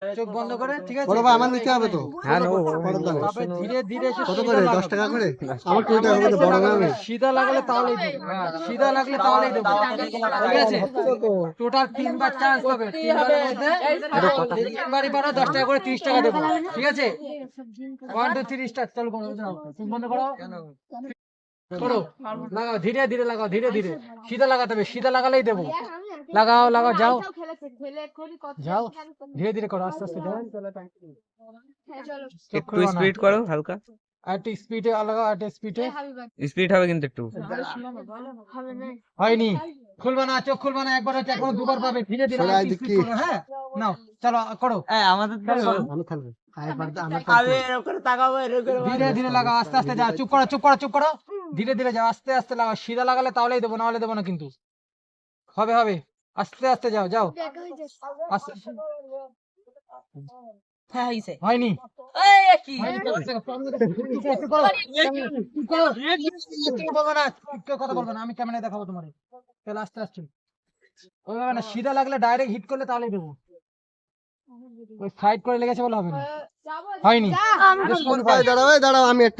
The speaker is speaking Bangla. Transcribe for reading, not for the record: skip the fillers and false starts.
চোখ বন্ধ করে, ঠিক আছে? বড় ভাই আমার নিতে হবে তো। হ্যাঁ নেবো তবে ধীরে ধীরে এসে কত সিধা করে? লাগাবে। 10 টাকা করে? আমার 20 টাকা করে, বড় না আমি। সিধা লাগালে তাহলেই দেবো, সিধা লাগলে তাহলেই দেবো, ঠিক আছে? টোটাল 3 বার চান্স পাবে, 3 বারের মধ্যে 3 বারই পারো 10 টাকা করে 30 টাকা দেবো, ঠিক আছে? 1 2 3 স্টার্ট। চলো বন্ধ করো, করো, লাগাও, ধীরে ধীরে লাগাও, ধীরে ধীরে সিধা লাগাতে হবে, সিধা লাগালেই দেবো। লাগাও লাগাও, যাও যাও, ধীরে ধীরে করো, আস্তে আস্তে যাও। একটু স্পিড করো হালকা, আর একটু স্পিডে লাগাও, আর একটু স্পিডে। স্পিড হবে কিন্তু একটু। হয়নি, খুলবা না, চোখ খুলবা না, একবার হচ্ছে, এখন দুবার পাবে, ধীরে ধীরে সরে আর আয় একটু দেখি। speed করো, হ্যাঁ? নাও, চলো করো, আমাদের আমি খেলবো। ধীরে ধীরে লাগাও, আস্তে আস্তে যাও, চুপ করো চুপ করো চুপ করো, ধীরে ধীরে যাও, আস্তে আস্তে লাগাও, সিধা লাগালে তাহলেই দেবো, না হলে দেবো না কিন্তু। হবে হবে, আস্তে আস্তে যাও যাও, আস্তে। হয়নি, কথা বলবো না, আমি ক্যামেরায় দেখাবো তোমার। তাহলে আস্তে আস্তে, ওইভাবে না, সিধা লাগলে ডাইরেক্ট হিট করলে তাহলেই দেবো, ওই সাইড করে লেগেছে বলে হবে না। হয়নি, দাঁড়াও, দাঁড়াও, আমি একটা